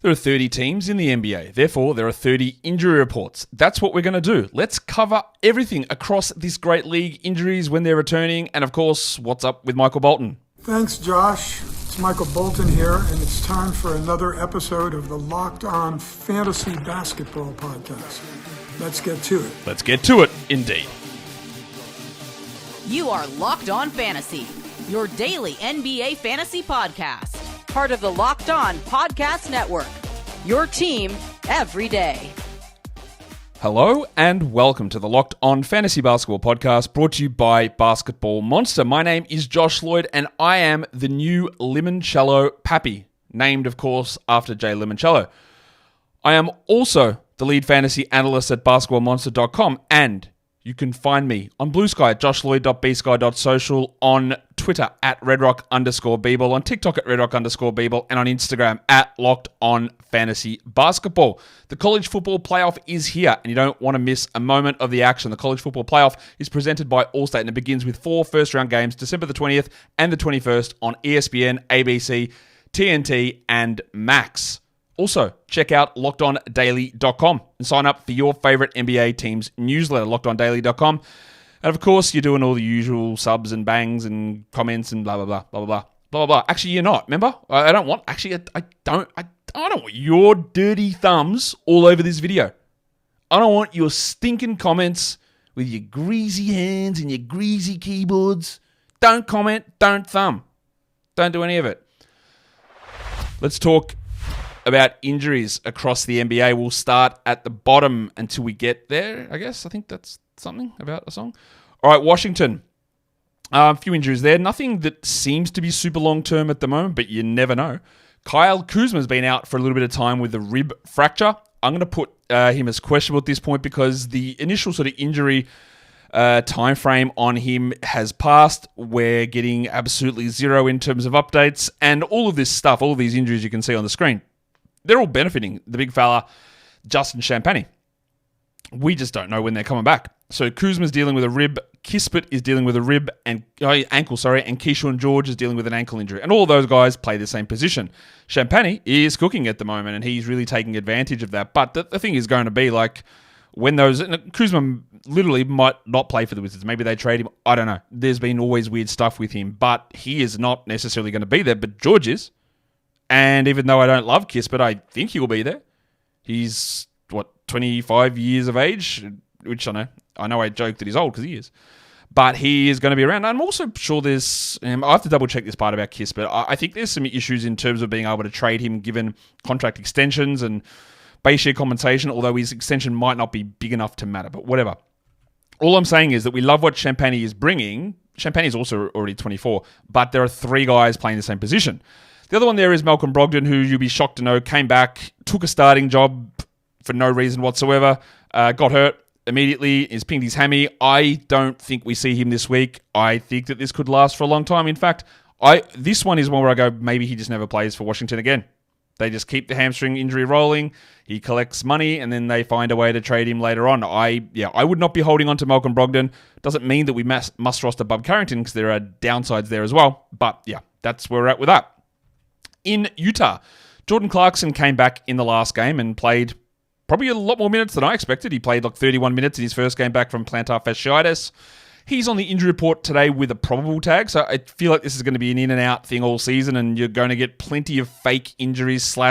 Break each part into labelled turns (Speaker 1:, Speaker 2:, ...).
Speaker 1: There are 30 teams in the NBA. Therefore, there are 30 injury reports. That's what we're going to do. Let's cover everything across this great league, injuries when they're returning, and of course, what's up with Michael Bolton.
Speaker 2: Thanks, Josh. It's Michael Bolton here, and it's time for another episode of the Locked On Fantasy Basketball Podcast. Let's get to it.
Speaker 1: Let's get to it, indeed.
Speaker 3: You are Locked On Fantasy, your daily NBA fantasy podcast. Part of the Locked On Podcast Network, your team every day.
Speaker 1: Hello and welcome to the Locked On Fantasy Basketball Podcast, brought to you by Basketball Monster. My name is Josh Lloyd and I am the new Limoncello Pappy, named of course after Jay Limoncello. I am also the lead fantasy analyst at basketballmonster.com, and you can find me on Blue Sky at joshloyd.bsky.social, on Twitter at redrock_bball, on TikTok at redrock_bball, and on Instagram at LockedOnFantasyBasketball. The college football playoff is here, and you don't want to miss a moment of the action. The college football playoff is presented by Allstate, and it begins with 4 first-round games, December the 20th and the 21st on ESPN, ABC, TNT, and Max. Also, check out LockedOnDaily.com and sign up for your favorite NBA team's newsletter, LockedOnDaily.com. And of course, you're doing all the usual subs and bangs and comments and blah, blah, blah, blah, blah, blah, blah, blah. Actually, you're not, remember? I don't want your dirty thumbs all over this video. I don't want your stinking comments with your greasy hands and your greasy keyboards. Don't comment, don't thumb. Don't do any of it. Let's talk about injuries across the NBA. We'll start at the bottom until we get there, I guess. I think that's something about a song. All right, Washington. A few injuries there. Nothing that seems to be super long-term at the moment, but you never know. Kyle Kuzma has been out for a little bit of time with a rib fracture. I'm going to put him as questionable at this point because the initial sort of injury time frame on him has passed. We're getting absolutely zero in terms of updates, and all of this stuff, all of these injuries you can see on the screen, they're all benefiting the big fella, Justin Champagnie. We just don't know when they're coming back. So Kuzma's dealing with a rib, Kispert is dealing with a rib and ankle, and Keyshawn George is dealing with an ankle injury. And all of those guys play the same position. Champagnie is cooking at the moment, and he's really taking advantage of that. But the thing is going to be like when those... Kuzma literally might not play for the Wizards. Maybe they trade him. I don't know. There's been always weird stuff with him, but he is not necessarily going to be there. But George is. And even though I don't love Kispert, I think he will be there. He's, 25 years of age? Which I know I joke that he's old because he is. But he is going to be around. I'm also sure there's... I have to double check this part about Kispert. I think there's some issues in terms of being able to trade him given contract extensions and base year compensation, although his extension might not be big enough to matter. But whatever. All I'm saying is that we love what Champagnie is bringing. Champagnie is also already 24, but there are 3 guys playing the same position. The other one there is Malcolm Brogdon, who you'll be shocked to know came back, took a starting job for no reason whatsoever, got hurt immediately, is pinged his hammy. I don't think we see him this week. I think that this could last for a long time. In fact, this one is one where I go, maybe he just never plays for Washington again. They just keep the hamstring injury rolling. He collects money, and then they find a way to trade him later on. I would not be holding on to Malcolm Brogdon. Doesn't mean that we must roster Bub Carrington because there are downsides there as well. But yeah, that's where we're at with that. In Utah, Jordan Clarkson came back in the last game and played probably a lot more minutes than I expected. He played 31 minutes in his first game back from plantar fasciitis. He's on the injury report today with a probable tag, so I feel like this is going to be an in and out thing all season, and you're going to get plenty of fake injuries /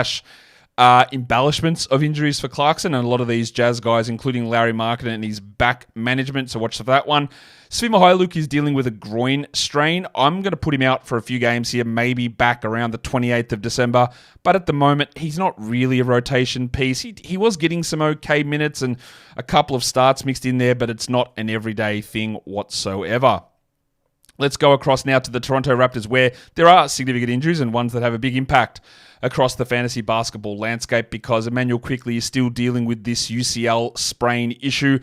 Speaker 1: embellishments of injuries for Clarkson and a lot of these Jazz guys, including Larry Markkinen and his back management, so watch for that one. Svi Mykhailiuk is dealing with a groin strain. I'm going to put him out for a few games here, maybe back around the 28th of December, but at the moment, he's not really a rotation piece. He was getting some okay minutes and a couple of starts mixed in there, but it's not an everyday thing whatsoever. Let's go across now to the Toronto Raptors, where there are significant injuries and ones that have a big impact across the fantasy basketball landscape because Emmanuel Quickley is still dealing with this UCL sprain issue.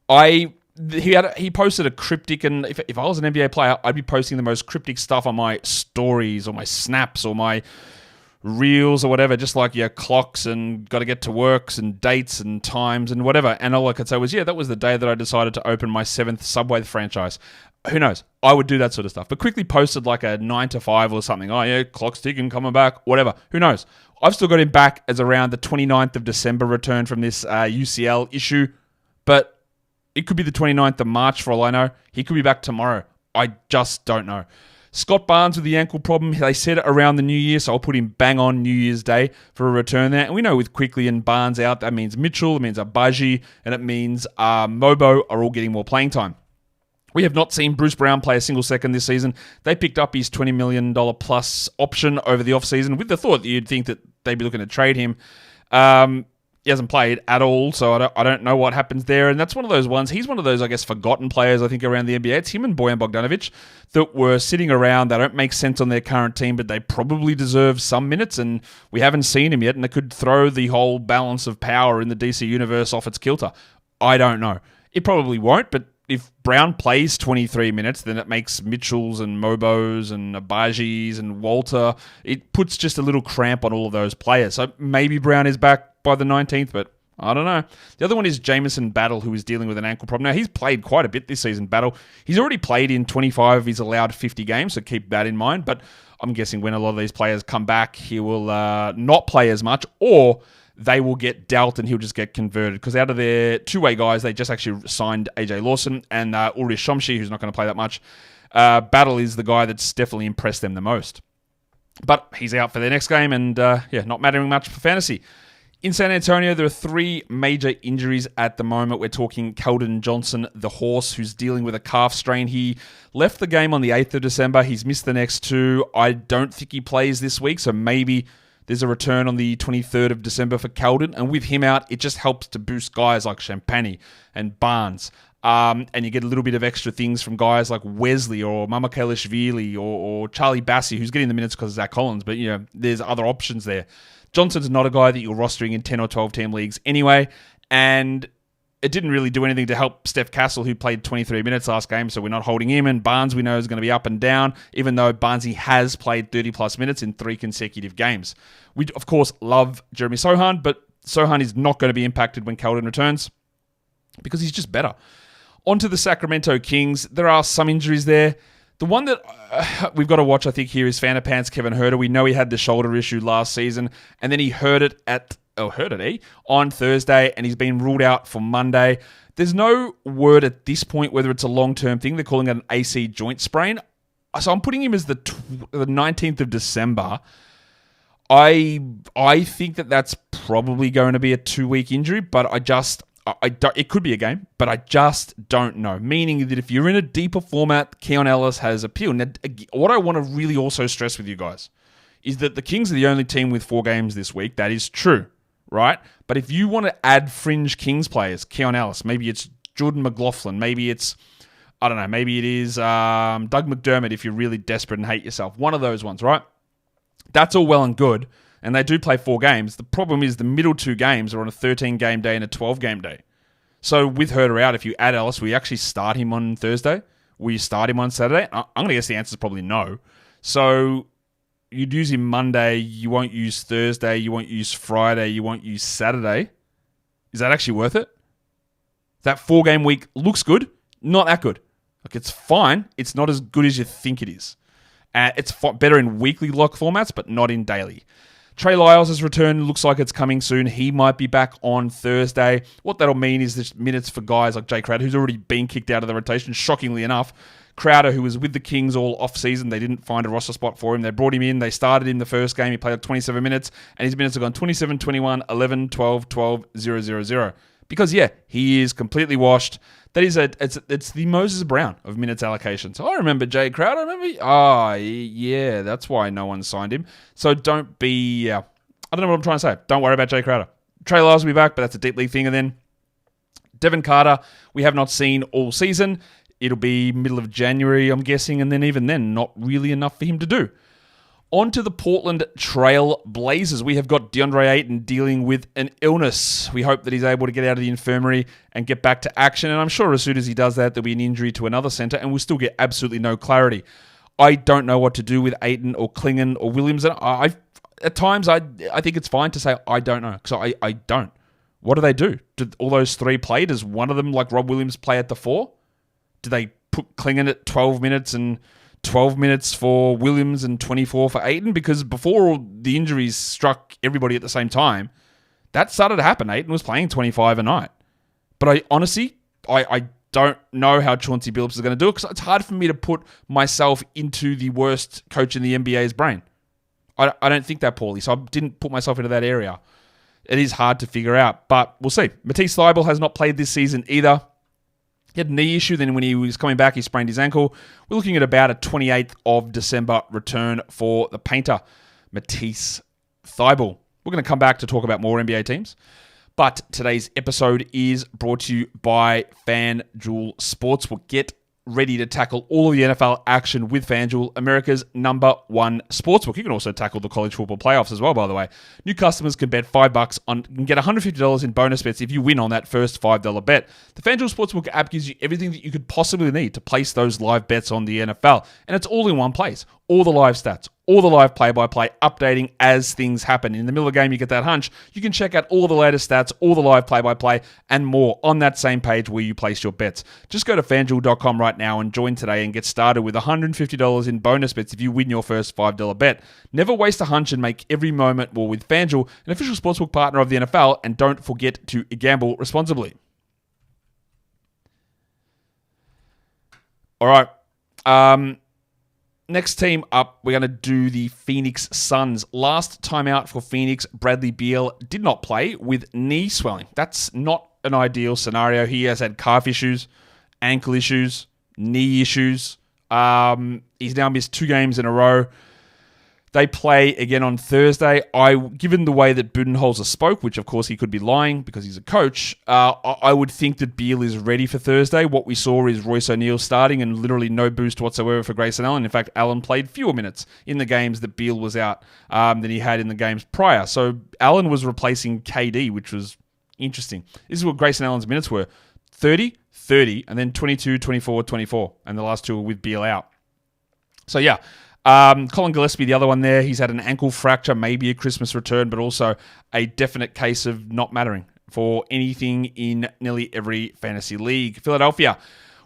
Speaker 1: He posted a cryptic, and if I was an NBA player, I'd be posting the most cryptic stuff on my stories or my snaps or my reels or whatever, just like your clocks and got to get to works and dates and times and whatever. And all I could say was, yeah, that was the day that I decided to open my 7th Subway franchise. Who knows? I would do that sort of stuff. But quickly posted like a 9 to 5 or something. Oh, yeah, clock's ticking, coming back, whatever. Who knows? I've still got him back as around the 29th of December return from this UCL issue. But it could be the 29th of March for all I know. He could be back tomorrow. I just don't know. Scott Barnes with the ankle problem, they said around the New Year, so I'll put him bang on New Year's Day for a return there. And we know with Quickly and Barnes out, that means Mitchell, it means Abaji, and it means Mobo are all getting more playing time. We have not seen Bruce Brown play a single second this season. They picked up his $20 million plus option over the offseason with the thought that you'd think that they'd be looking to trade him. He hasn't played at all, so I don't know what happens there. And that's one of those ones. He's one of those, I guess, forgotten players, I think, around the NBA. It's him and Bojan Bogdanovic that were sitting around. They don't make sense on their current team, but they probably deserve some minutes, and we haven't seen him yet, and it could throw the whole balance of power in the DC universe off its kilter. I don't know. It probably won't, but if Brown plays 23 minutes, then it makes Mitchells and Mobos and Abajis and Walter, it puts just a little cramp on all of those players. So maybe Brown is back by the 19th, but I don't know. The other one is Jamison Battle, who is dealing with an ankle problem. Now, he's played quite a bit this season, Battle. He's already played in 25 of his allowed 50 games, so keep that in mind. But I'm guessing when a lot of these players come back, he will not play as much, or they will get dealt and he'll just get converted. Because out of their two-way guys, they just actually signed AJ Lawson and Ulrich Shomshi, who's not going to play that much. Battle is the guy that's definitely impressed them the most. But he's out for their next game and, not mattering much for fantasy. In San Antonio, there are 3 major injuries at the moment. We're talking Keldon Johnson, the horse, who's dealing with a calf strain. He left the game on the 8th of December. He's missed the next 2. I don't think he plays this week, so maybe there's a return on the 23rd of December for Keldon. And with him out, it just helps to boost guys like Champagny and Barnes. And you get a little bit of extra things from guys like Wesley or Mamakelishvili or Charlie Bassi, who's getting the minutes because of Zach Collins. But, there's other options there. Johnson's not a guy that you're rostering in 10 or 12 team leagues anyway, and it didn't really do anything to help Steph Castle, who played 23 minutes last game, so we're not holding him, and Barnes we know is going to be up and down, even though Barnesy has played 30-plus minutes in 3 consecutive games. We, of course, love Jeremy Sohan, but Sohan is not going to be impacted when Keldon returns because he's just better. On to the Sacramento Kings. There are some injuries there. The one that we've got to watch, I think, here is Fanapants Kevin Huerter. We know he had the shoulder issue last season, and then he hurt it on Thursday, and he's been ruled out for Monday. There's no word at this point whether it's a long-term thing. They're calling it an AC joint sprain. So I'm putting him as the 19th of December. I think that's probably going to be a 2-week injury, but it could be a game, but I just don't know. Meaning that if you're in a deeper format, Keon Ellis has appeal. Now, what I want to really also stress with you guys is that the Kings are the only team with 4 games this week. That is true, right? But if you want to add fringe Kings players, Keon Ellis, maybe it's Jordan McLaughlin, maybe it's, I don't know, maybe it is Doug McDermott if you're really desperate and hate yourself. One of those ones, right? That's all well and good. And they do play 4 games. The problem is the middle 2 games are on a 13-game day and a 12-game day. So with Huerter out, if you add Ellis, will you actually start him on Thursday? Will you start him on Saturday? I'm going to guess the answer is probably no. So you'd use him Monday. You won't use Thursday. You won't use Friday. You won't use Saturday. Is that actually worth it? That 4-game week looks good. Not that good. Like, it's fine. It's not as good as you think it is. It's better in weekly lock formats, but not in daily. Trey Lyles' return looks like it's coming soon. He might be back on Thursday. What that'll mean is there's minutes for guys like Jay Crowder, who's already been kicked out of the rotation, shockingly enough. Crowder, who was with the Kings all off-season, they didn't find a roster spot for him. They brought him in. They started him the first game. He played like 27 minutes, and his minutes have gone 27, 21, 11, 12, 12, 0, 0, 0. Because, he is completely washed. That is it's the Moses Brown of minutes allocation. So I remember Jay Crowder. That's why no one signed him. So don't be, I don't know what I'm trying to say. Don't worry about Jay Crowder. Trey Lyles will be back, but that's a deep league thing. And then Devin Carter, we have not seen all season. It'll be middle of January, I'm guessing. And then even then, not really enough for him to do. On to the Portland Trail Blazers. We have got DeAndre Ayton dealing with an illness. We hope that he's able to get out of the infirmary and get back to action. And I'm sure as soon as he does that, there'll be an injury to another center, and we'll still get absolutely no clarity. I don't know what to do with Ayton or Klingon or Williams. And at times, I think it's fine to say, I don't know, because I don't. What do they do? Did all those three play? Does one of them, like Rob Williams, play at the 4? Do they put Klingon at 12 minutes and 12 minutes for Williams and 24 for Ayton? Because before all the injuries struck everybody at the same time, that started to happen. Ayton was playing 25 a night. But I honestly don't know how Chauncey Billups is going to do it, because it's hard for me to put myself into the worst coach in the NBA's brain. I don't think that poorly, so I didn't put myself into that area. It is hard to figure out, but we'll see. Matisse Thybulle has not played this season either. He had a knee issue, then when he was coming back, he sprained his ankle. We're looking at about a 28th of December return for the painter, Matisse Thybulle. We're going to come back to talk about more NBA teams, but today's episode is brought to you by FanDuel Sportsbook. Get ready to tackle all of the NFL action with FanDuel, America's #1 sportsbook. You can also tackle the college football playoffs as well, by the way. New customers can bet $5 and get $150 in bonus bets if you win on that first $5 bet. The FanDuel Sportsbook app gives you everything that you could possibly need to place those live bets on the NFL, and it's all in one place. All the live stats, all the live play-by-play, updating as things happen. In the middle of the game, you get that hunch. You can check out all the latest stats, all the live play-by-play, and more on that same page where you place your bets. Just go to FanDuel.com right now and join today and get started with $150 in bonus bets if you win your first $5 bet. Never waste a hunch and make every moment more with FanDuel, an official sportsbook partner of the NFL, and don't forget to gamble responsibly. All right. Next team up, we're going to do the Phoenix Suns. Last time out for Phoenix, Bradley Beal did not play with knee swelling. That's not an ideal scenario. He has had calf issues, ankle issues, knee issues. He's now missed 2 games in a row. They play again on Thursday. Given the way that Budenholzer spoke, which of course he could be lying because he's a coach, I would think that Beal is ready for Thursday. What we saw is Royce O'Neal starting and literally no boost whatsoever for Grayson Allen. In fact, Allen played fewer minutes in the games that Beal was out than he had in the games prior. So Allen was replacing KD, which was interesting. This is what Grayson Allen's minutes were. 30, 30, and then 22, 24, 24. And the last 2 were with Beal out. So yeah. Colin Gillespie, the other one there, he's had an ankle fracture, maybe a Christmas return, but also a definite case of not mattering for anything in nearly every fantasy league. Philadelphia,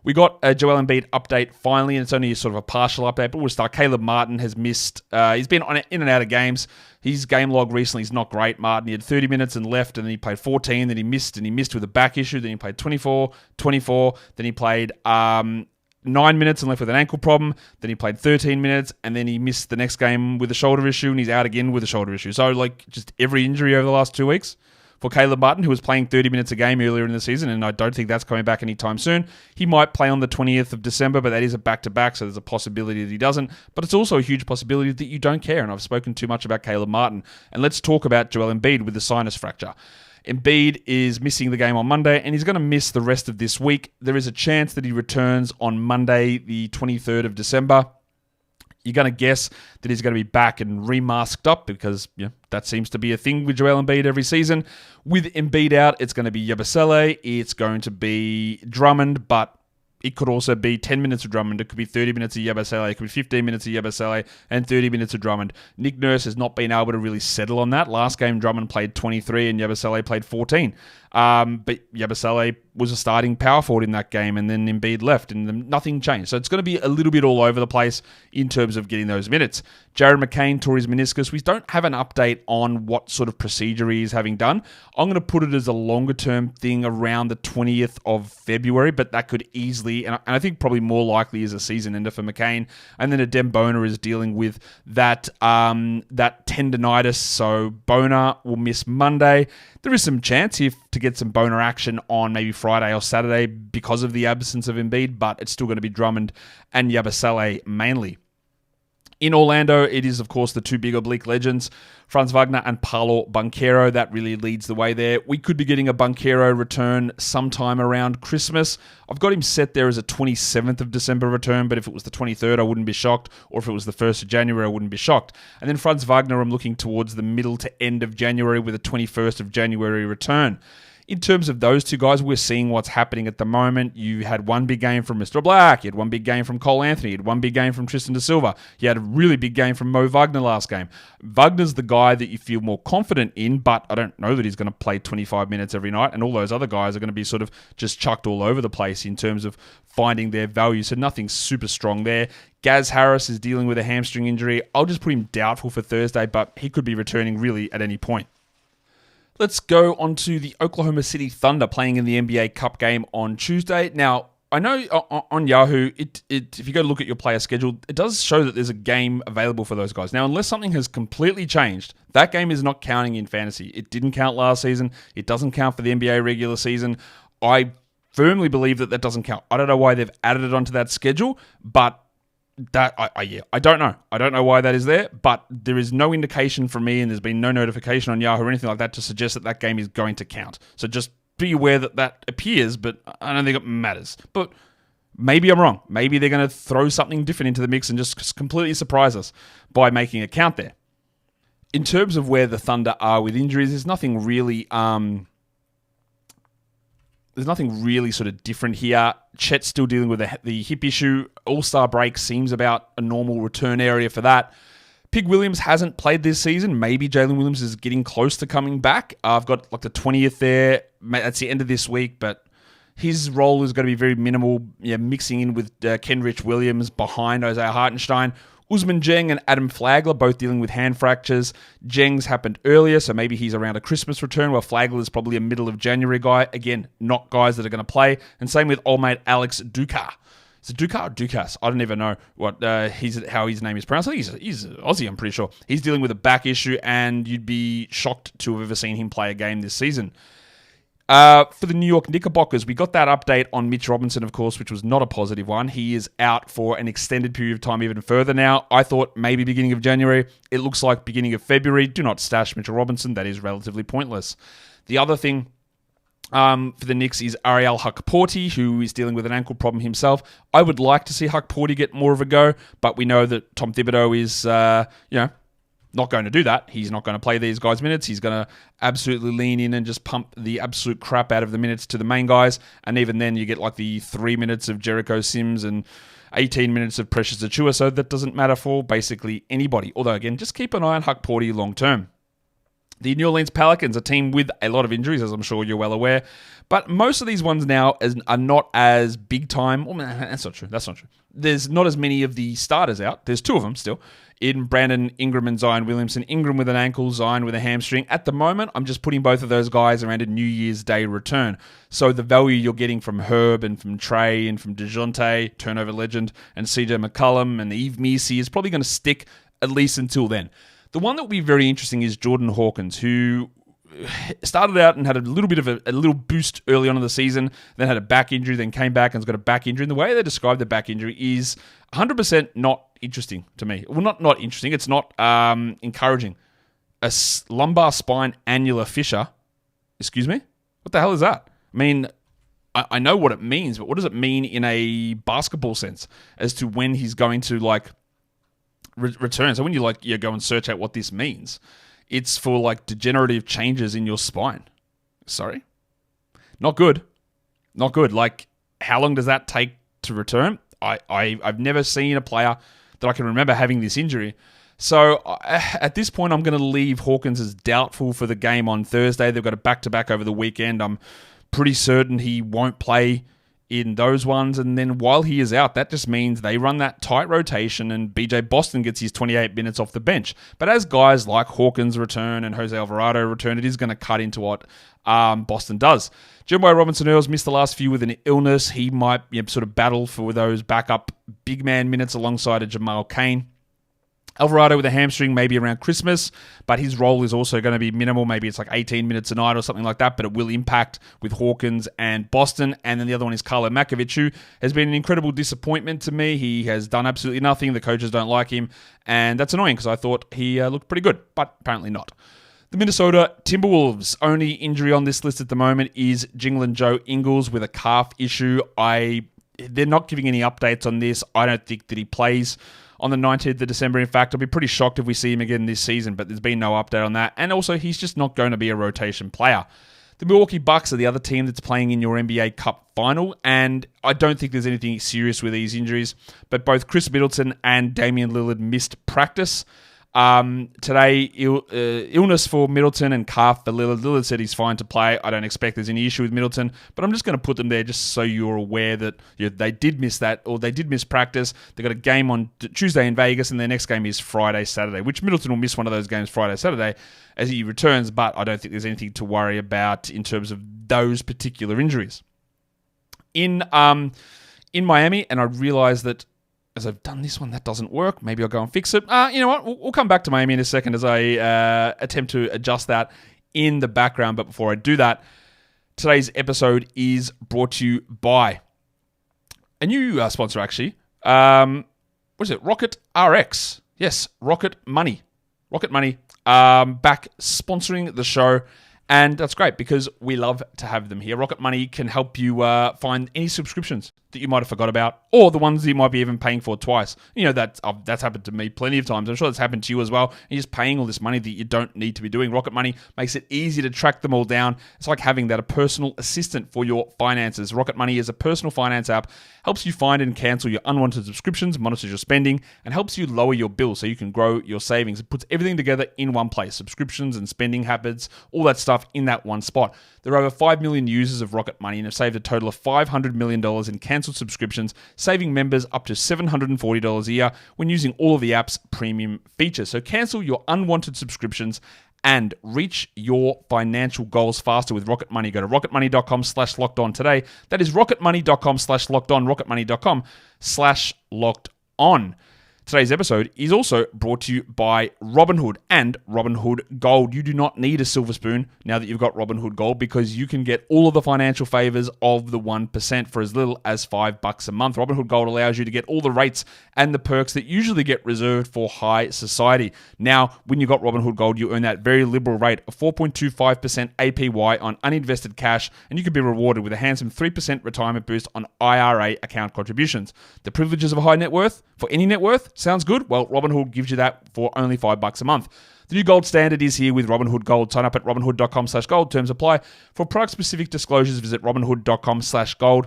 Speaker 1: we got a Joel Embiid update finally, and it's only sort of a partial update, but we'll start. Caleb Martin has missed, he's been in and out of games. His game log recently is not great. Martin, he had 30 minutes and left, and then he played 14, then he missed with a back issue, then he played 24, then he played 9 minutes and left with an ankle problem. Then he played 13 minutes, and then he missed the next game with a shoulder issue, and he's out again with a shoulder issue. So, just every injury over the last 2 weeks for Caleb Martin, who was playing 30 minutes a game earlier in the season, and I don't think that's coming back anytime soon. He might play on the 20th of December, but that is a back-to-back, so there's a possibility that he doesn't. But it's also a huge possibility that you don't care, and I've spoken too much about Caleb Martin. And let's talk about Joel Embiid with the sinus fracture. Embiid is missing the game on Monday, and he's going to miss the rest of this week. There is a chance that he returns on Monday, the 23rd of December. You're going to guess that he's going to be back and remasked up because that seems to be a thing with Joel Embiid every season. With Embiid out, it's going to be Yabusele, it's going to be Drummond, but it could also be 10 minutes of Drummond. It could be 30 minutes of Yabusele. It could be 15 minutes of Yabusele and 30 minutes of Drummond. Nick Nurse has not been able to really settle on that. Last game, Drummond played 23 and Yabusele played 14. But Yabusele was a starting power forward in that game, and then Embiid left, and nothing changed. So it's going to be a little bit all over the place in terms of getting those minutes. Jared McCain tore his meniscus. We don't have an update on what sort of procedure he is having done. I'm going to put it as a longer-term thing around the 20th of February, but that could easily, and I think probably more likely is a season ender for McCain. And then Adem Boner is dealing with that tendonitis, so Boner will miss Monday. There is some chance to get some Boner action on maybe Friday or Saturday because of the absence of Embiid, but it's still going to be Drummond and Yabusele mainly. In Orlando, it is, of course, the 2 big oblique legends, Franz Wagner and Paolo Banchero. That really leads the way there. We could be getting a Banchero return sometime around Christmas. I've got him set there as a 27th of December return, but if it was the 23rd, I wouldn't be shocked, or if it was the 1st of January, I wouldn't be shocked. And then Franz Wagner, I'm looking towards the middle to end of January with a 21st of January return. in terms of those two guys, we're seeing what's happening at the moment. You had one big game from Mr. Black. You had one big game from Cole Anthony. You had one big game from Tristan da Silva. You had a really big game from Mo Wagner last game. Wagner's the guy that you feel more confident in, but I don't know that he's going to play 25 minutes every night, and all those other guys are going to be sort of just chucked all over the place in terms of finding their value, so nothing super strong there. Gaz Harris is dealing with a hamstring injury. I'll just put him doubtful for Thursday, but he could be returning really at any point. Let's go on to the Oklahoma City Thunder playing in the NBA Cup game on Tuesday. Now, I know on Yahoo, if you go look at your player schedule, it does show that there's a game available for those guys. Now, unless something has completely changed, that game is not counting in fantasy. It didn't count last season. It doesn't count for the NBA regular season. I firmly believe that doesn't count. I don't know why they've added it onto that schedule, but I don't know. I don't know why that is there, but there is no indication from me, and there's been no notification on Yahoo or anything like that to suggest that game is going to count. So just be aware that appears, but I don't think it matters. But maybe I'm wrong. Maybe they're going to throw something different into the mix and just completely surprise us by making a count there. In terms of where the Thunder are with injuries, there's nothing really sort of different here. Chet's still dealing with the hip issue. All-Star break seems about a normal return area for that. Pig Williams hasn't played this season. Maybe Jalen Williams is getting close to coming back. I've got like the 20th there. That's the end of this week, but his role is going to be very minimal, mixing in with Kenrich Williams behind Isaiah Hartenstein. Usman Jeng and Adam Flagler both dealing with hand fractures. Jeng's happened earlier, so maybe he's around a Christmas return, while Flagler is probably a middle of January guy. Again, not guys that are going to play. And same with old mate Alex Dukas. Is it Dukas or Dukas? I don't even know how his name is pronounced. I think he's Aussie, I'm pretty sure. He's dealing with a back issue, and you'd be shocked to have ever seen him play a game this season. For the New York Knickerbockers, we got that update on Mitch Robinson, of course, which was not a positive one. He is out for an extended period of time, even further now. I thought maybe beginning of January. It looks like beginning of February. Do not stash Mitchell Robinson. That is relatively pointless. The other thing for the Knicks is Ariel Hukporti, who is dealing with an ankle problem himself. I would like to see Hukporti get more of a go, but we know that Tom Thibodeau is, not going to do that. He's not going to play these guys minutes. He's going to absolutely lean in and just pump the absolute crap out of the minutes to the main guys. And even then, you get like the 3 minutes of Jericho Sims and 18 minutes of Precious Achiuwa. So that doesn't matter for basically anybody. Although, again, just keep an eye on Hukporti long term. The New Orleans Pelicans, a team with a lot of injuries, as I'm sure you're well aware. But most of these ones now are not as big time. Well, that's not true. There's not as many of the starters out. There's two of them still. In Brandon Ingram and Zion Williamson. Ingram with an ankle, Zion with a hamstring. At the moment, I'm just putting both of those guys around a New Year's Day return. So the value you're getting from Herb and from Trey and from DeJounte, turnover legend, and CJ McCollum and Yves Missi is probably going to stick at least until then. The one that will be very interesting is Jordan Hawkins, who started out and had a little bit of a little boost early on in the season, then had a back injury, then came back and has got a back injury. And the way they describe the back injury is 100% not interesting to me. Well, not interesting. It's not encouraging. A lumbar spine annular fissure. Excuse me? What the hell is that? I mean, I know what it means, but what does it mean in a basketball sense as to when he's going to return? So when you go and search out what this means, it's for degenerative changes in your spine. Sorry? Not good. Not good. How long does that take to return? I've never seen a player that I can remember having this injury. So at this point, I'm going to leave Hawkins as doubtful for the game on Thursday. They've got a back-to-back over the weekend. I'm pretty certain he won't play in those ones. And then while he is out, that just means they run that tight rotation and BJ Boston gets his 28 minutes off the bench. But as guys like Hawkins return and Jose Alvarado return, it is going to cut into what Boston does. Jeremiah Robinson-Earls missed the last few with an illness. He might sort of battle for those backup big man minutes alongside a Jamal Cain. Alvarado with a hamstring maybe around Christmas, but his role is also going to be minimal. Maybe it's 18 minutes a night or something like that, but it will impact with Hawkins and Boston. And then the other one is Carlo Makovic, who has been an incredible disappointment to me. He has done absolutely nothing. The coaches don't like him, and that's annoying because I thought he looked pretty good, but apparently not. The Minnesota Timberwolves' only injury on this list at the moment is Jingling Joe Ingles with a calf issue. They're not giving any updates on this. I don't think that he plays on the 19th of December. In fact, I'll be pretty shocked if we see him again this season, but there's been no update on that. And also, he's just not going to be a rotation player. The Milwaukee Bucks are the other team that's playing in your NBA Cup final, and I don't think there's anything serious with these injuries, but both Chris Middleton and Damian Lillard missed practice. Today, illness for Middleton and calf for Lillard. Lillard said he's fine to play. I don't expect there's any issue with Middleton, but I'm just going to put them there just so you're aware that they did miss that, or they did miss practice. They got a game on Tuesday in Vegas, and their next game is Friday, Saturday, which Middleton will miss one of those games Friday, Saturday as he returns, but I don't think there's anything to worry about in terms of those particular injuries. In Miami, and I realize that as I've done this one, that doesn't work. Maybe I'll go and fix it. You know what? We'll come back to Miami in a second as I attempt to adjust that in the background. But before I do that, today's episode is brought to you by a new sponsor, actually. What is it? Rocket RX. Yes, Rocket Money. Rocket Money back sponsoring the show. And that's great because we love to have them here. Rocket Money can help you find any subscriptions that you might have forgot about, or the ones that you might be even paying for twice. You know, that's happened to me plenty of times. I'm sure that's happened to you as well. You're just paying all this money that you don't need to be doing. Rocket Money makes it easy to track them all down. It's like having a personal assistant for your finances. Rocket Money is a personal finance app, helps you find and cancel your unwanted subscriptions, monitors your spending, and helps you lower your bills so you can grow your savings. It puts everything together in one place, subscriptions and spending habits, all that stuff in that one spot. There are over 5 million users of Rocket Money and have saved a total of $500 million in cancelled subscriptions, saving members up to $740 a year when using all of the app's premium features. So cancel your unwanted subscriptions and reach your financial goals faster with Rocket Money. Go to rocketmoney.com/lockedon today. That is rocketmoney.com/lockedon, rocketmoney.com/lockedon. Today's episode is also brought to you by Robinhood and Robinhood Gold. You do not need a silver spoon now that you've got Robinhood Gold because you can get all of the financial favors of the 1% for as little as $5 a month. Robinhood Gold allows you to get all the rates and the perks that usually get reserved for high society. Now, when you got Robinhood Gold, you earn that very liberal rate of 4.25% APY on uninvested cash, and you can be rewarded with a handsome 3% retirement boost on IRA account contributions. The privileges of a high net worth for any net worth. Sounds good? Well, Robinhood gives you that for only $5 a month. The new gold standard is here with Robinhood Gold. Sign up at robinhood.com/gold. Terms apply. For product-specific disclosures, visit robinhood.com/gold.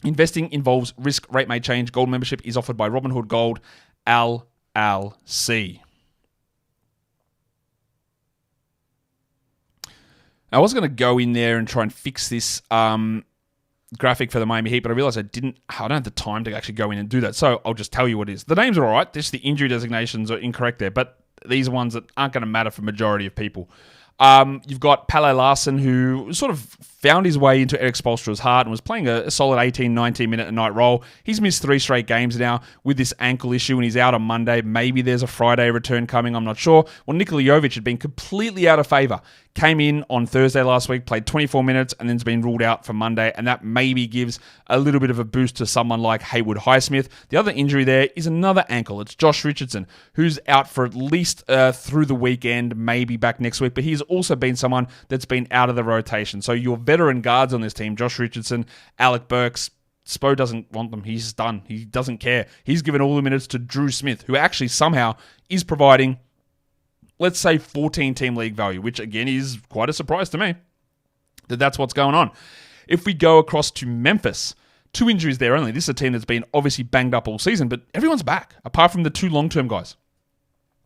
Speaker 1: Investing involves risk. Rate may change. Gold membership is offered by Robinhood Gold, LLC. I was going to go in there and try and fix this graphic for the Miami Heat, but I realized I don't have the time to actually go in and do that. So I'll just tell you what it is. The names are all right. Just the injury designations are incorrect there, but these are ones that aren't going to matter for majority of people. You've got Pelle Larsson, who sort of found his way into Erik Spoelstra's heart and was playing a solid 18, 19-minute a night role. He's missed 3 straight games now with this ankle issue, and he's out on Monday. Maybe there's a Friday return coming, I'm not sure. Well, Nikola Jovic had been completely out of favor. Came in on Thursday last week, played 24 minutes, and then's been ruled out for Monday, and that maybe gives a little bit of a boost to someone like Haywood Highsmith. The other injury there is another ankle. It's Josh Richardson, who's out for at least through the weekend, maybe back next week, but he's also been someone that's been out of the rotation. So your veteran guards on this team, Josh Richardson, Alec Burks, Spo doesn't want them. He's done. He doesn't care. He's given all the minutes to Drew Smith, who actually somehow is providing, let's say, 14-team league value, which again is quite a surprise to me that that's what's going on. If we go across to Memphis, 2 injuries there only. This is a team that's been obviously banged up all season, but everyone's back, apart from the 2 long-term guys.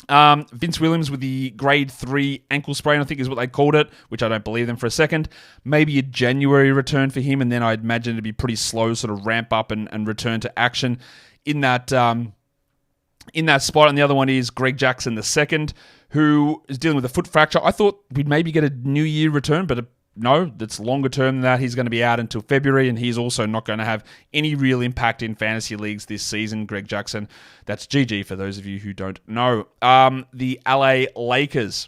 Speaker 1: Vince Williams with the grade 3 ankle sprain, I think is what they called it, which I don't believe them for a second. Maybe a January return for him, and then I'd imagine it'd be pretty slow, sort of ramp up and return to action in that spot. And the other one is Greg Jaxson II, who is dealing with a foot fracture. I thought we'd maybe get a New Year return, but no, that's longer term than that. He's going to be out until February, and he's also not going to have any real impact in fantasy leagues this season. Greg Jaxson, that's GG for those of you who don't know. The LA Lakers,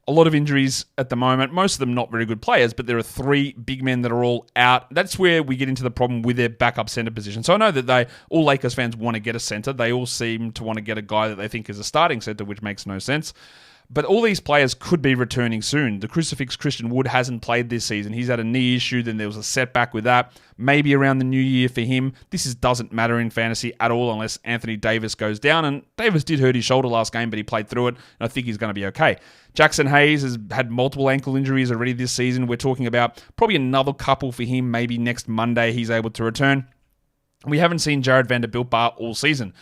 Speaker 1: a lot of injuries at the moment. Most of them not very good players, but there are 3 big men that are all out. That's where we get into the problem with their backup center position. So I know that all Lakers fans want to get a center. They all seem to want to get a guy that they think is a starting center, which makes no sense. But all these players could be returning soon. The Crucifix Christian Wood hasn't played this season. He's had a knee issue, then there was a setback with that. Maybe around the new year for him. Doesn't matter in fantasy at all unless Anthony Davis goes down. And Davis did hurt his shoulder last game, but he played through it, and I think he's going to be okay. Jaxson Hayes has had multiple ankle injuries already this season. We're talking about probably another couple for him. Maybe next Monday he's able to return. We haven't seen Jared Vanderbilt all season.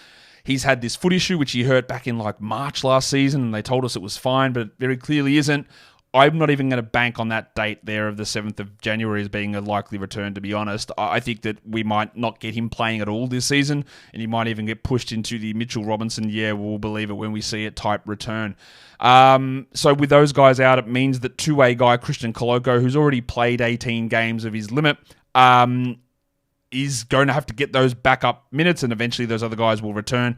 Speaker 1: He's had this foot issue, which he hurt back in March last season, and they told us it was fine, but it very clearly isn't. I'm not even going to bank on that date there of the 7th of January as being a likely return, to be honest. I think that we might not get him playing at all this season, and he might even get pushed into the Mitchell Robinson, we'll believe it when we see it type return. So with those guys out, it means that two-way guy Christian Koloko, who's already played 18 games of his limit, is going to have to get those backup minutes, and eventually those other guys will return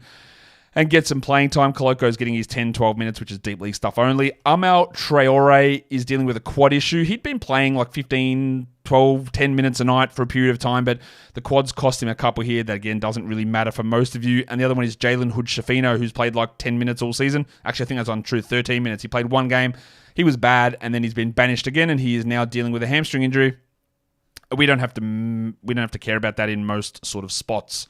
Speaker 1: and get some playing time. Koloko's getting his 10, 12 minutes, which is deep league stuff only. Amal Traore is dealing with a quad issue. He'd been playing 15, 12, 10 minutes a night for a period of time, but the quads cost him a couple here. That, again, doesn't really matter for most of you. And the other one is Jalen Hood-Shafino, who's played 10 minutes all season. Actually, I think that's untrue, 13 minutes. He played one game. He was bad, and then he's been banished again, and he is now dealing with a hamstring injury. We don't have to care about that in most sort of spots.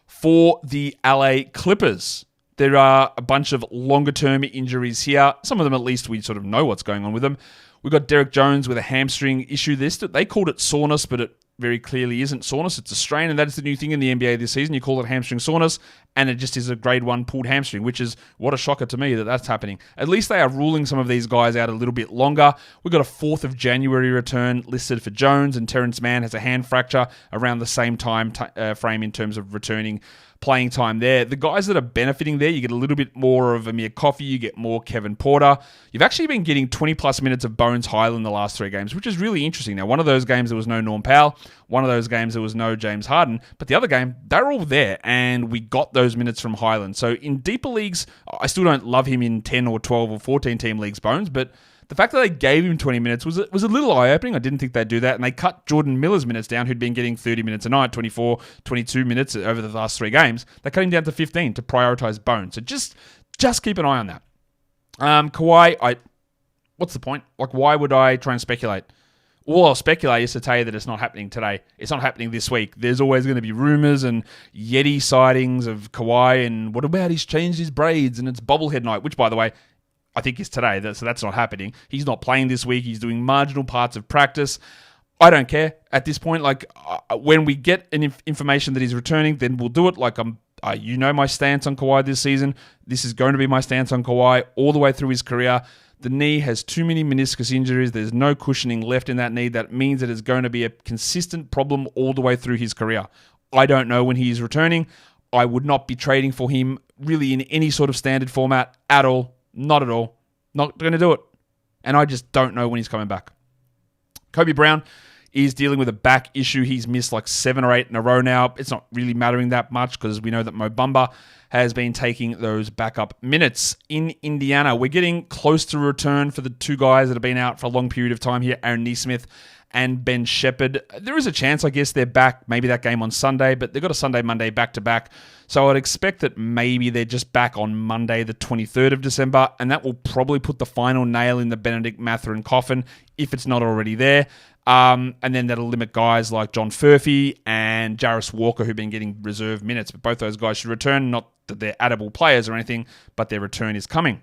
Speaker 1: For the LA Clippers, there are a bunch of longer-term injuries here. Some of them, at least, we sort of know what's going on with them. We've got Derek Jones with a hamstring issue. They called it soreness, but it very clearly isn't soreness. It's a strain, and that is the new thing in the NBA this season. You call it hamstring soreness, and it just is a grade 1 pulled hamstring, which is what a shocker to me that that's happening. At least they are ruling some of these guys out a little bit longer. We've got a 4th of January return listed for Jones, and Terrence Mann has a hand fracture around the same time frame in terms of returning playing time there. The guys that are benefiting there, you get a little bit more of Amir Coffey, you get more Kevin Porter. You've actually been getting 20-plus minutes of Bones Highland the last 3 games, which is really interesting. Now, one of those games, there was no Norm Powell. One of those games, there was no James Harden. But the other game, they're all there, and we got those minutes from Highland. So in deeper leagues, I still don't love him in 10 or 12 or 14-team leagues, Bones, but the fact that they gave him 20 minutes was a little eye-opening. I didn't think they'd do that. And they cut Jordan Miller's minutes down, who'd been getting 30 minutes a night, 24, 22 minutes over the last 3 games. They cut him down to 15 to prioritize Bones. So just keep an eye on that. Kawhi, what's the point? Why would I try and speculate? All I'll speculate is to tell you that it's not happening today. It's not happening this week. There's always going to be rumors and Yeti sightings of Kawhi, and what about he's changed his braids and it's bobblehead night, which, by the way, I think is today, so that's not happening. He's not playing this week. He's doing marginal parts of practice. I don't care at this point. When we get information that he's returning, then we'll do it. You know my stance on Kawhi this season. This is going to be my stance on Kawhi all the way through his career. The knee has too many meniscus injuries. There's no cushioning left in that knee. That means that it's going to be a consistent problem all the way through his career. I don't know when he's returning. I would not be trading for him really in any sort of standard format at all. Not at all. Not going to do it. And I just don't know when he's coming back. Kobe Brown is dealing with a back issue. He's missed 7 or 8 in a row now. It's not really mattering that much because we know that Mo Bamba has been taking those backup minutes. In Indiana, we're getting close to return for the 2 guys that have been out for a long period of time here, Aaron Nesmith and Ben Shepherd. There is a chance, I guess, they're back, maybe that game on Sunday, but they've got a Sunday-Monday back-to-back. So I'd expect that maybe they're just back on Monday, the 23rd of December, and that will probably put the final nail in the Benedict Mathurin coffin, if it's not already there. And then that'll limit guys like John Furphy and Jarris Walker, who've been getting reserve minutes. But both those guys should return. Not that they're addable players or anything, but their return is coming.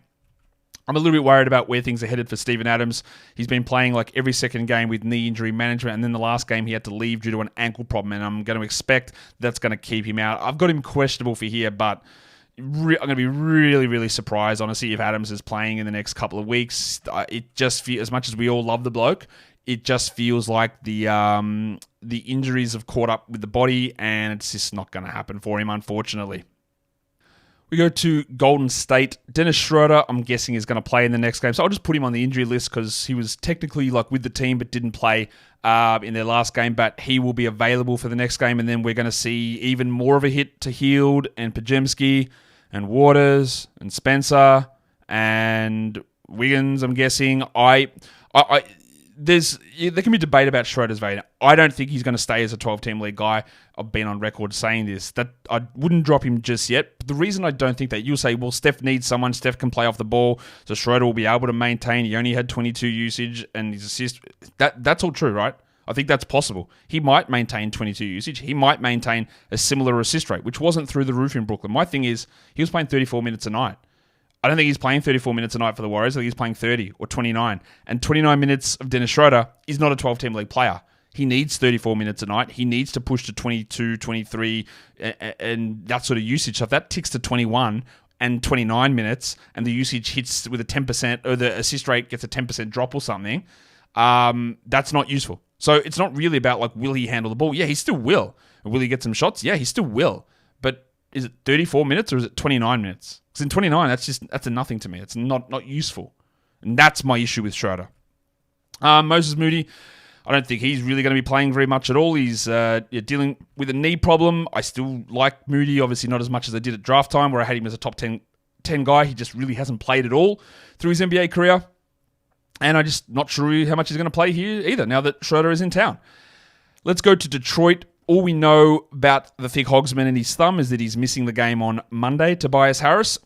Speaker 1: I'm a little bit worried about where things are headed for Steven Adams. He's been playing every second game with knee injury management, and then the last game he had to leave due to an ankle problem, and I'm going to expect that's going to keep him out. I've got him questionable for here, but I'm going to be really, really surprised, honestly, if Adams is playing in the next couple of weeks. It just feels, as much as we all love the bloke, it just feels like the injuries have caught up with the body, and it's just not going to happen for him, unfortunately. We go to Golden State. Dennis Schroeder, I'm guessing, is going to play in the next game. So I'll just put him on the injury list because he was technically with the team but didn't play in their last game. But he will be available for the next game. And then we're going to see even more of a hit to Hield and Pajemski and Waters and Spencer and Wiggins, I'm guessing. there can be debate about Schroeder's value. I don't think he's going to stay as a 12-team league guy. I've been on record saying this, that I wouldn't drop him just yet. But the reason I don't think that, you'll say, well, Steph needs someone. Steph can play off the ball, so Schroeder will be able to maintain. He only had 22 usage and his assist. That's all true, right? I think that's possible. He might maintain 22 usage. He might maintain a similar assist rate, which wasn't through the roof in Brooklyn. My thing is, he was playing 34 minutes a night. I don't think he's playing 34 minutes a night for the Warriors. I think he's playing 30 or 29. And 29 minutes of Dennis Schroeder is not a 12-team league player. He needs 34 minutes a night. He needs to push to 22, 23, and that sort of usage. So if that ticks to 21 and 29 minutes, and the usage hits with a 10%, or the assist rate gets a 10% drop or something, that's not useful. So it's not really about, like, will he handle the ball? Yeah, he still will. Will he get some shots? Yeah, he still will. But is it 34 minutes or is it 29 minutes? Because in 29, that's a nothing to me. It's not useful. And that's my issue with Schroeder. Moses Moody, I don't think he's really going to be playing very much at all. He's dealing with a knee problem. I still like Moody, obviously not as much as I did at draft time, where I had him as a top 10 guy. He just really hasn't played at all through his NBA career. And I'm just not sure how much he's going to play here either, now that Schroeder is in town. Let's go to Detroit. All we know about the thick hogsman and his thumb is that he's missing the game on Monday. Tobias Harris,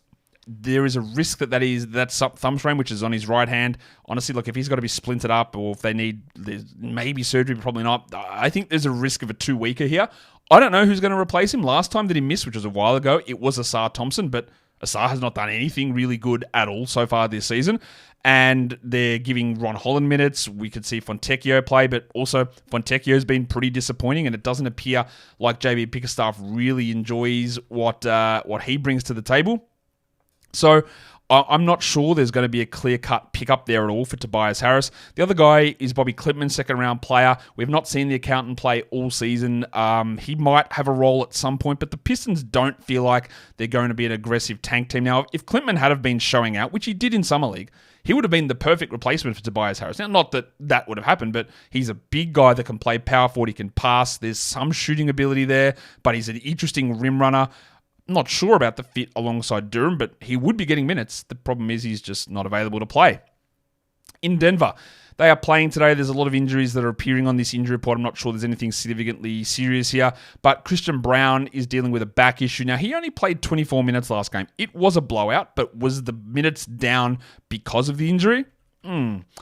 Speaker 1: there is a risk that's thumb strain, which is on his right hand. Honestly, look, if he's got to be splintered up, or if they need maybe surgery, but probably not, I think there's a risk of a 2-weeker here. I don't know who's going to replace him. Last time that he missed, which was a while ago, it was Asar Thompson, but Asar has not done anything really good at all so far this season. And they're giving Ron Holland minutes. We could see Fontecchio play, but also Fontecchio's been pretty disappointing, and it doesn't appear like JB Bickerstaff really enjoys what he brings to the table. So I'm not sure there's going to be a clear-cut pickup there at all for Tobias Harris. The other guy is Bobby Klippman, second-round player. We've not seen the accountant play all season. He might have a role at some point, but the Pistons don't feel like they're going to be an aggressive tank team. Now, if Klippman had have been showing out, which he did in Summer League, he would have been the perfect replacement for Tobias Harris. Now, not that would have happened, but he's a big guy that can play power forward. He can pass. There's some shooting ability there, but he's an interesting rim runner. I'm not sure about the fit alongside Durham, but he would be getting minutes. The problem is he's just not available to play. In Denver, they are playing today. There's a lot of injuries that are appearing on this injury report. I'm not sure there's anything significantly serious here, but Christian Brown is dealing with a back issue. Now, he only played 24 minutes last game. It was a blowout, but was the minutes down because of the injury?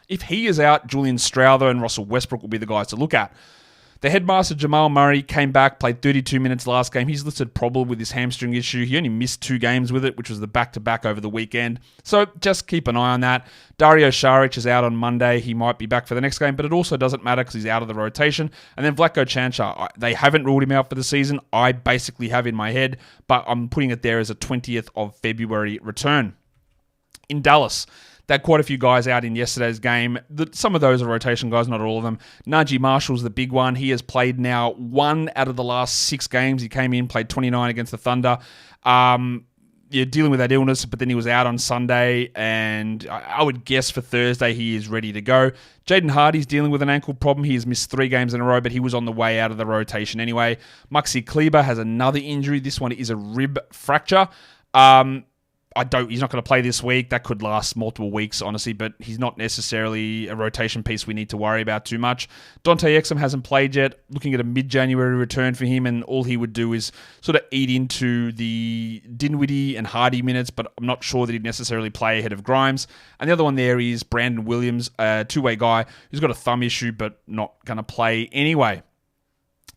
Speaker 1: If he is out, Julian Strawther and Russell Westbrook will be the guys to look at. The headmaster, Jamal Murray, came back, played 32 minutes last game. He's listed probable with his hamstring issue. He only missed 2 games with it, which was the back-to-back over the weekend. So just keep an eye on that. Dario Saric is out on Monday. He might be back for the next game, but it also doesn't matter because he's out of the rotation. And then Vlatko Čančar, they haven't ruled him out for the season. I basically have in my head, but I'm putting it there as a 20th of February return. In Dallas, they had quite a few guys out in yesterday's game. Some of those are rotation guys, not all of them. Najee Marshall's the big one. He has played now 1 out of the last 6 games. He came in, played 29 against the Thunder. Dealing with that illness, but then he was out on Sunday, and I would guess for Thursday he is ready to go. Jaden Hardy's dealing with an ankle problem. He has missed 3 games in a row, but he was on the way out of the rotation anyway. Maxi Kleber has another injury. This one is a rib fracture. He's not going to play this week. That could last multiple weeks, honestly, but he's not necessarily a rotation piece we need to worry about too much. Dante Exum hasn't played yet. Looking at a mid-January return for him, and all he would do is sort of eat into the Dinwiddie and Hardy minutes, but I'm not sure that he'd necessarily play ahead of Grimes. And the other one there is Brandon Williams, a two-way guy who's got a thumb issue, but not going to play anyway.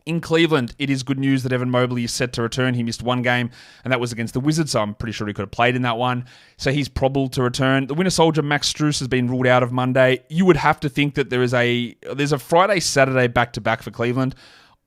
Speaker 1: In Cleveland, it is good news that Evan Mobley is set to return. He missed 1 game, and that was against the Wizards, so I'm pretty sure he could have played in that one. So he's probable to return. The winter soldier, Max Strus, has been ruled out of Monday. You would have to think that there's a Friday-Saturday back-to-back for Cleveland.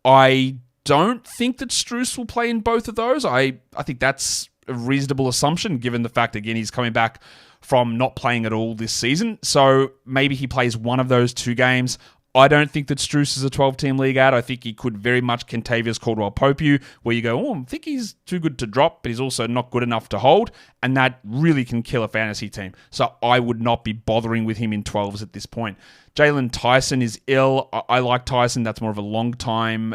Speaker 1: I don't think that Strus will play in both of those. I think that's a reasonable assumption, given the fact, again, he's coming back from not playing at all this season. So maybe he plays one of those 2 games. I don't think that Strus is a 12-team league ad. I think he could very much Kentavious Caldwell-Pope you, where you go, I think he's too good to drop, but he's also not good enough to hold, and that really can kill a fantasy team. So I would not be bothering with him in 12s at this point. Jalen Tyson is ill. I like Tyson. That's more of a long-term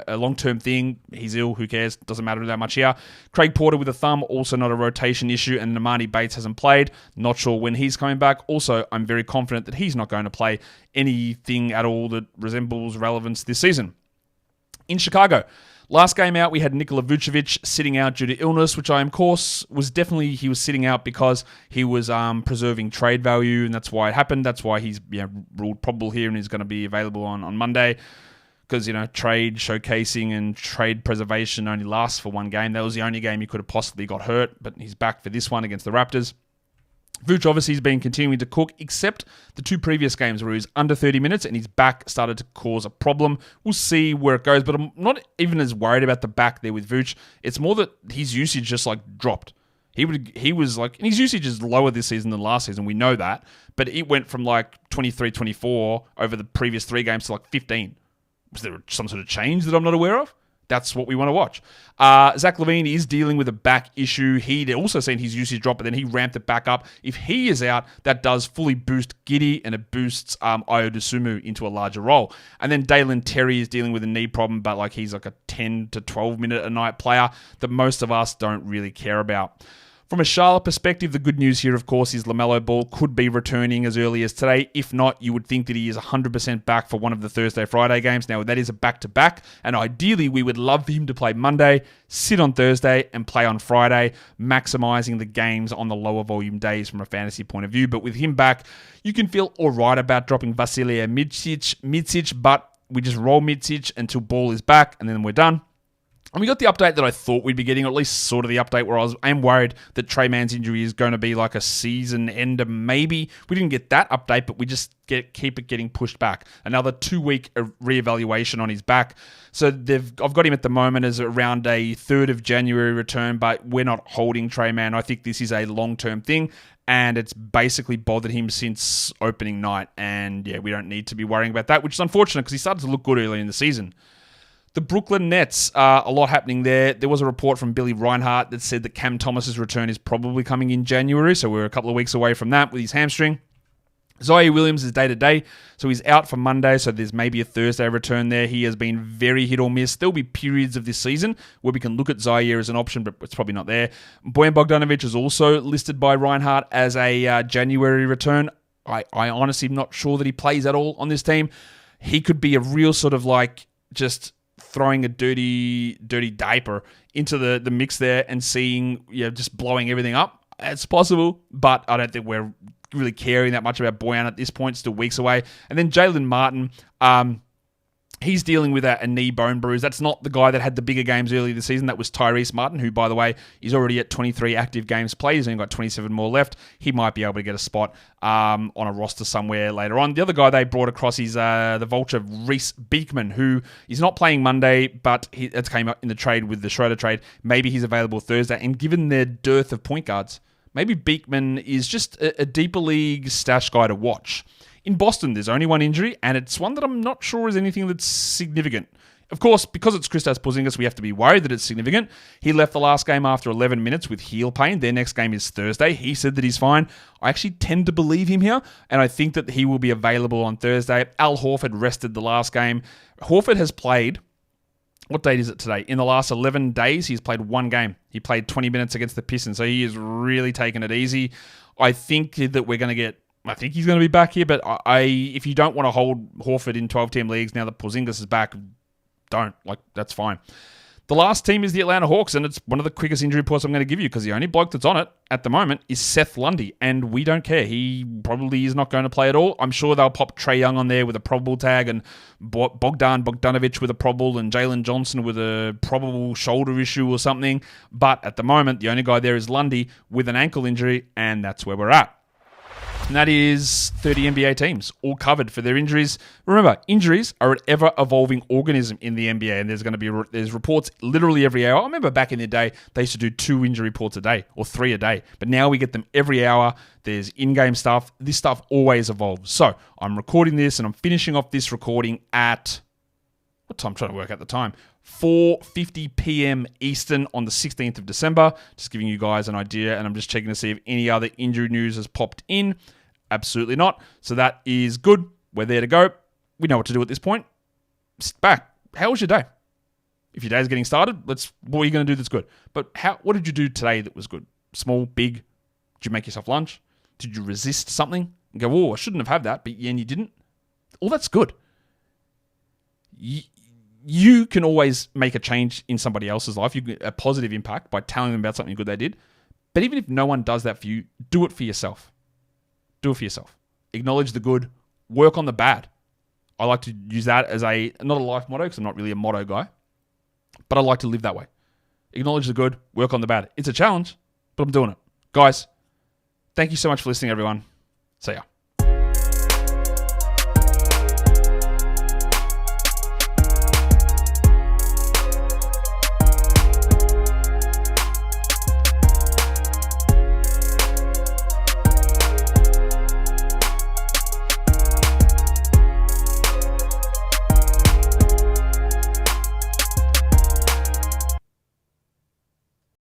Speaker 1: thing. He's ill. Who cares? Doesn't matter that much here. Craig Porter with a thumb, also not a rotation issue, and Nemani Bates hasn't played. Not sure when he's coming back. Also, I'm very confident that he's not going to play anything at all that resembles relevance this season. In Chicago, last game out, we had Nikola Vucevic sitting out due to illness, which of course was definitely, he was sitting out because he was preserving trade value, and that's why it happened. That's why he's ruled probable here and is going to be available on Monday. Because, trade showcasing and trade preservation only lasts for one game. That was the only game he could have possibly got hurt, but he's back for this one against the Raptors. Vooch obviously has been continuing to cook, except the 2 previous games where he was under 30 minutes and his back started to cause a problem. We'll see where it goes, but I'm not even as worried about the back there with Vooch. It's more that his usage just dropped. He was and his usage is lower this season than last season. We know that, but it went from 23, 24 over the previous 3 games to 15. Was there some sort of change that I'm not aware of? That's what we want to watch. Zach LaVine is dealing with a back issue. He'd also seen his usage drop, but then he ramped it back up. If he is out, that does fully boost Giddey, and it boosts Ayo Dosunmu into a larger role. And then Dalen Terry is dealing with a knee problem, but he's a 10 to 12 minute a night player that most of us don't really care about. From a Charlotte perspective, the good news here, of course, is LaMelo Ball could be returning as early as today. If not, you would think that he is 100% back for one of the Thursday-Friday games. Now, that is a back-to-back, and ideally, we would love for him to play Monday, sit on Thursday, and play on Friday, maximizing the games on the lower volume days from a fantasy point of view. But with him back, you can feel all right about dropping Vasilija Micic, but we just roll Micic until Ball is back, and then we're done. And we got the update that I thought we'd be getting, or at least sort of the update where I am worried that Trey Mann's injury is going to be a season ender maybe. We didn't get that update, but we just keep it getting pushed back. Another 2-week reevaluation on his back. So I've got him at the moment as around a 3rd of January return, but we're not holding Trey Mann. I think this is a long-term thing, and it's basically bothered him since opening night. And we don't need to be worrying about that, which is unfortunate because he started to look good early in the season. The Brooklyn Nets, a lot happening there. There was a report from Billy Reinhart that said that Cam Thomas's return is probably coming in January, so we're a couple of weeks away from that with his hamstring. Zaire Williams is day-to-day, so he's out for Monday, so there's maybe a Thursday return there. He has been very hit or miss. There'll be periods of this season where we can look at Zaire as an option, but it's probably not there. Bojan Bogdanovic is also listed by Reinhart as a January return. I honestly am not sure that he plays at all on this team. He could be a real sort of just throwing a dirty diaper into the mix there and seeing, just blowing everything up. It's possible, but I don't think we're really caring that much about Bojan at this point, still weeks away. And then Jalen Martin, he's dealing with a knee bone bruise. That's not the guy that had the bigger games earlier this season. That was Tyrese Martin, who, by the way, is already at 23 active games played. He's only got 27 more left. He might be able to get a spot on a roster somewhere later on. The other guy they brought across is the Vulture, Reese Beekman, who is not playing Monday, but it came up in the trade with the Schroeder trade. Maybe he's available Thursday. And given their dearth of point guards, maybe Beekman is just a deeper league stash guy to watch. In Boston, there's only one injury, and it's one that I'm not sure is anything that's significant. Of course, because it's Kristaps Porzingis, we have to be worried that it's significant. He left the last game after 11 minutes with heel pain. Their next game is Thursday. He said that he's fine. I actually tend to believe him here, and I think that he will be available on Thursday. Al Horford rested the last game. Horford has played, what date is it today? In the last 11 days, he's played one game. He played 20 minutes against the Pistons, so he is really taking it easy. I think that I think he's going to be back here, but if you don't want to hold Horford in 12-team leagues now that Porzingis is back, don't. That's fine. The last team is the Atlanta Hawks, and it's one of the quickest injury reports I'm going to give you because the only bloke that's on it at the moment is Seth Lundy, and we don't care. He probably is not going to play at all. I'm sure they'll pop Trae Young on there with a probable tag, and Bogdanovic with a probable, and Jalen Johnson with a probable shoulder issue or something. But at the moment, the only guy there is Lundy with an ankle injury, and that's where we're at. And that is 30 NBA teams, all covered for their injuries. Remember, injuries are an ever-evolving organism in the NBA, and there's reports literally every hour. I remember back in the day, they used to do 2 injury reports a day, or 3 a day. But now we get them every hour. There's in-game stuff. This stuff always evolves. So I'm recording this, and I'm finishing off this recording at... what time? I'm trying to work out the time. 4:50 p.m. Eastern on the 16th of December. Just giving you guys an idea, and I'm just checking to see if any other injury news has popped in. Absolutely not. So that is good. We're there to go. We know what to do at this point. Sit back. How was your day? If your day's getting started, what are you going to do that's good? But what did you do today that was good? Small, big? Did you make yourself lunch? Did you resist something and go, "Oh, I shouldn't have had that," but and you didn't? All that's good. You can always make a change in somebody else's life. You get a positive impact by telling them about something good they did. But even if no one does that for you, do it for yourself. Do it for yourself. Acknowledge the good. Work on the bad. I like to use that as not a life motto because I'm not really a motto guy. But I like to live that way. Acknowledge the good. Work on the bad. It's a challenge, but I'm doing it. Guys, thank you so much for listening, everyone. See ya.